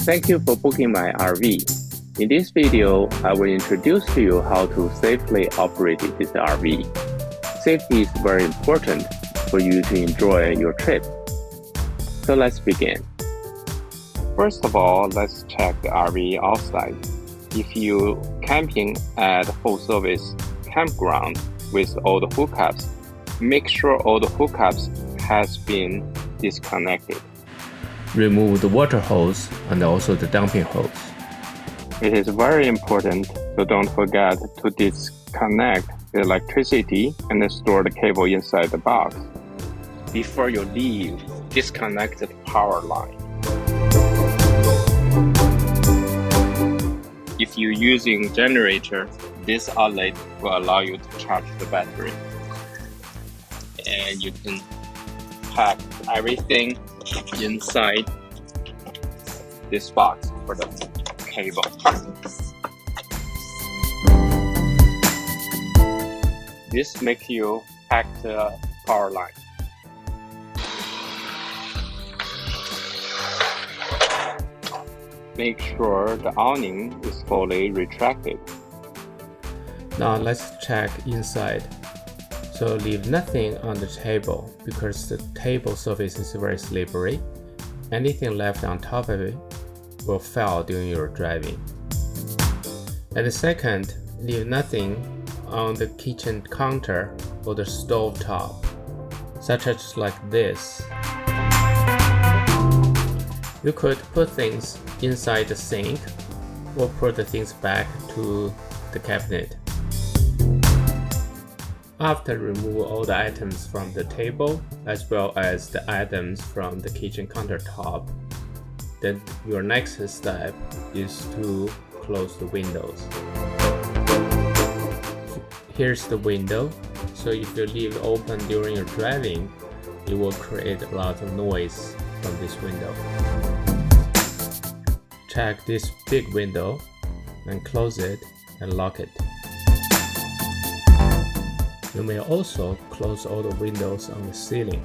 Thank you for booking my RV. In this video, I will introduce to you how to safely operate this RV. Safety is very important for you to enjoy your trip. So let's begin. First of all, let's check the RV outside. If you camping at full-service campground with all the hookups, make sure all the hookups has been disconnected. Remove the water hose and also the dumping hose. It is very important, so don't forget to disconnect the electricity and store the cable inside the box. Before you leave, disconnect the power line. If you're using generator, this outlet will allow you to charge the battery. And you can pack everything inside this box for the cable. This makes you pack the power line. Make sure the awning is fully retracted. Now let's check inside. So leave nothing on the table because the table surface is very slippery. Anything left on top of it will fall during your driving. And the second, leave nothing on the kitchen counter or the stove top, such as like this. You could put things inside the sink or put the things back to the cabinet. After remove all the items from the table as well as the items from the kitchen countertop, then your next step is to close the windows. Here's the window. So if you leave it open during your driving, it will create a lot of noise from this window. Check this big window and close it and lock it. You may also close all the windows on the ceiling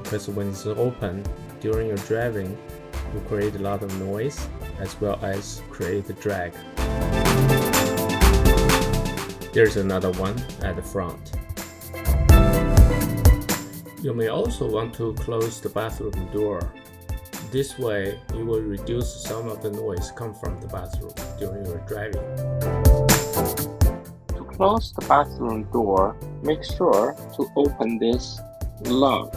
because when it's open during your driving, you create a lot of noise as well as create a drag. There's another one at the front. You may also want to close the bathroom door. This way, you will reduce some of the noise come from the bathroom during your driving. To close the bathroom door, make sure to open this lug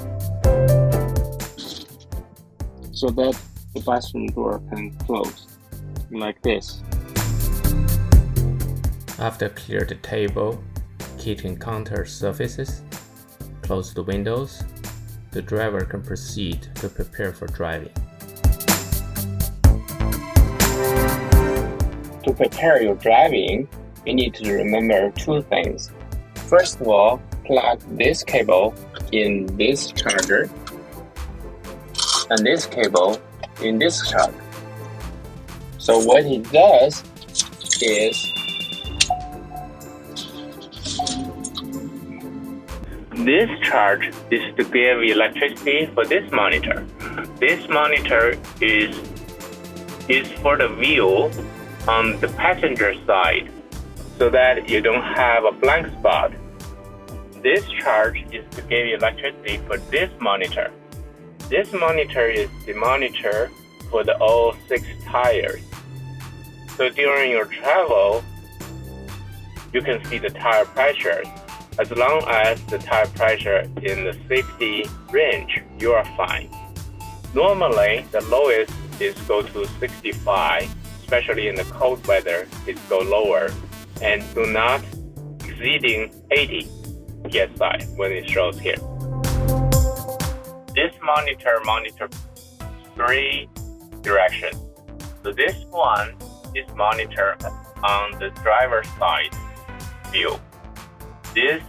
so that the bathroom door can close like this. After clear the table, kitchen counter surfaces, close the windows, the driver can proceed to prepare for driving. To prepare your driving, you need to remember two things. First of all, plug this cable in this charger and this cable in this charger. So what it does is this charge is to give electricity for this monitor. This monitor is for the view on the passenger side so that you don't have a blank spot. This charge is to give electricity for this monitor. This monitor is the monitor for the all 6 tires. So during your travel, you can see the tire pressure. As long as the tire pressure in the safety range, you are fine. Normally, the lowest is go to 65, especially in the cold weather, it go lower, and do not exceeding 80 psi when it shows here. This monitor monitors 3 directions. So this one is monitor on the driver's side view. This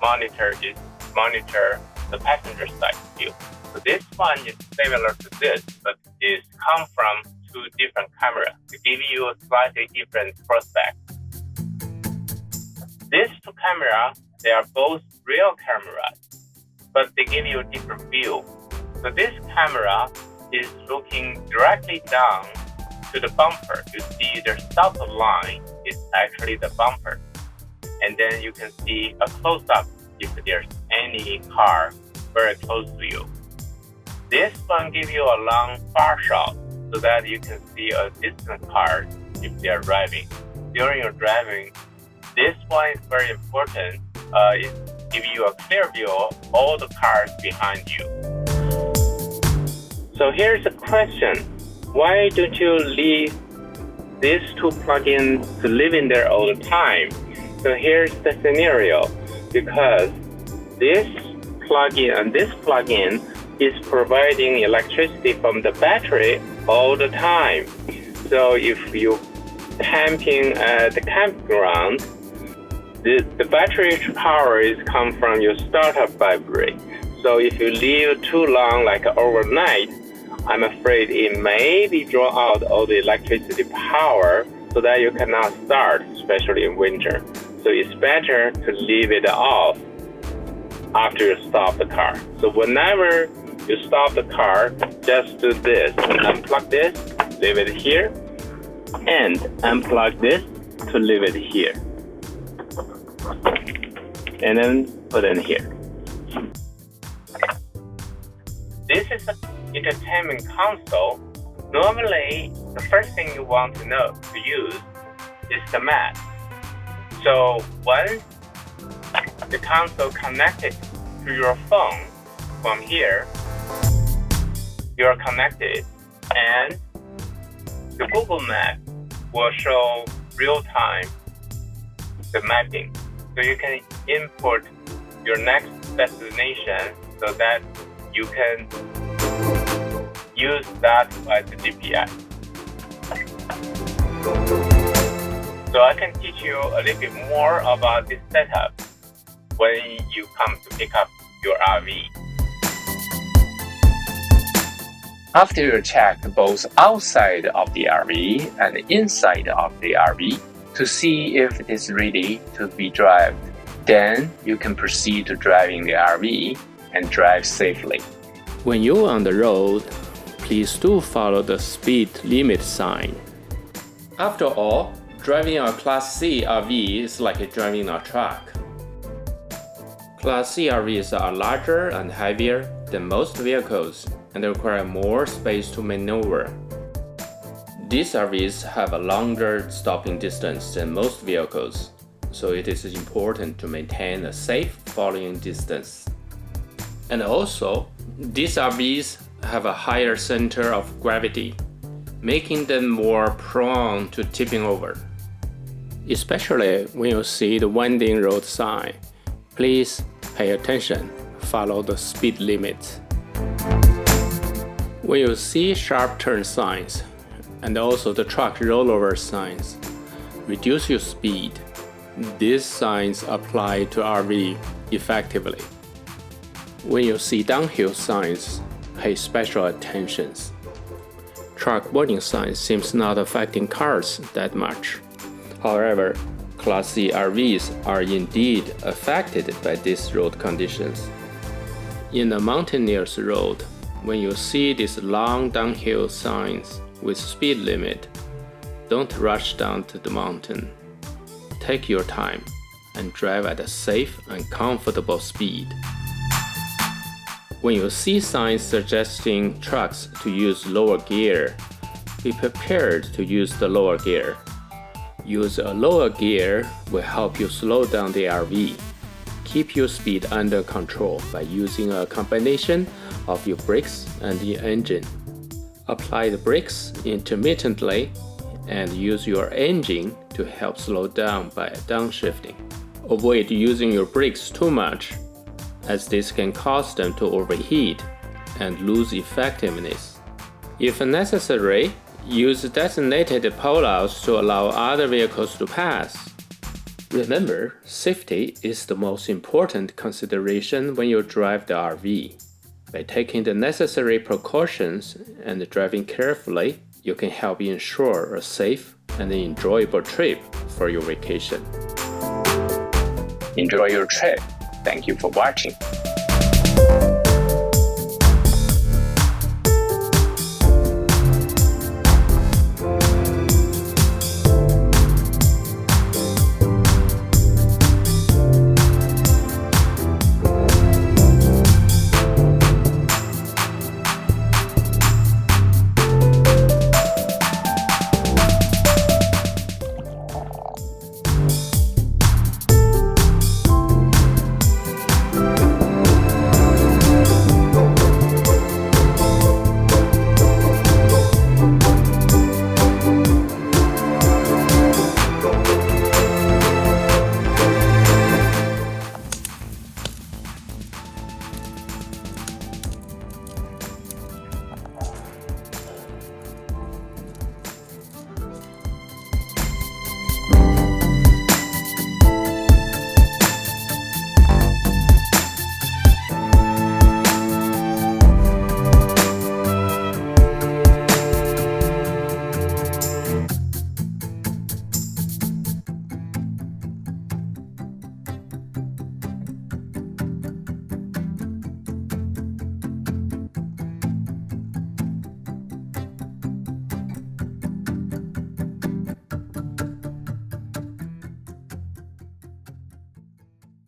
monitor is monitor the passenger side view. So this one is similar to this, but it comes from 2 different cameras to give you a slightly different prospect. These 2 cameras, they are both real cameras, but they give you a different view. So this camera is looking directly down to the bumper, you see the dotted line is actually the bumper. And then you can see a close-up if there's any car very close to you. This one gives you a long far shot so that you can see a distant car if they are driving. During your driving, this one is very important. It gives you a clear view of all the cars behind you. So here's a question. Why don't you leave these two plugins to live in there all the time? So here's the scenario. Because this plugin and this plugin is providing electricity from the battery all the time. So if you're camping at the campground, the battery power is come from your startup battery. So if you leave too long, like overnight, I'm afraid it may be draw out all the electricity power so that you cannot start, especially in winter. So it's better to leave it off after you stop the car. So whenever you stop the car, just do this. Unplug this, leave it here, and unplug this to leave it here. And then put it in here. This is an entertainment console. Normally, the first thing you want to use is the map. So once the console connected to your phone from here, you are connected, and the Google Map will show real-time the mapping. So you can import your next destination so that you can use that as the GPS. So I can teach you a little bit more about this setup when you come to pick up your RV. After you check both outside of the RV and inside of the RV to see if it is ready to be driven, then you can proceed to driving the RV and drive safely. When you're on the road, please do follow the speed limit sign. After all, driving a Class C RV is like driving a truck. Class C RVs are larger and heavier than most vehicles and require more space to maneuver. These RVs have a longer stopping distance than most vehicles, so it is important to maintain a safe following distance. And also, these RVs have a higher center of gravity, making them more prone to tipping over. Especially when you see the winding road sign, please pay attention, follow the speed limit. When you see sharp turn signs and also the truck rollover signs, reduce your speed. These signs apply to RV effectively. When you see downhill signs, pay special attention. Truck warning signs seems not affecting cars that much. However, Class C RVs are indeed affected by these road conditions. In a mountainous road, when you see these long downhill signs with speed limit, don't rush down to the mountain. Take your time and drive at a safe and comfortable speed. When you see signs suggesting trucks to use lower gear, be prepared to use the lower gear. Use a lower gear will help you slow down the RV. Keep your speed under control by using a combination of your brakes and the engine. Apply the brakes intermittently and use your engine to help slow down by downshifting. Avoid using your brakes too much, as this can cause them to overheat and lose effectiveness. If necessary, use designated pullouts to allow other vehicles to pass. Remember, safety is the most important consideration when you drive the RV. By taking the necessary precautions and driving carefully, you can help ensure a safe and enjoyable trip for your vacation. Enjoy your trip. Thank you for watching.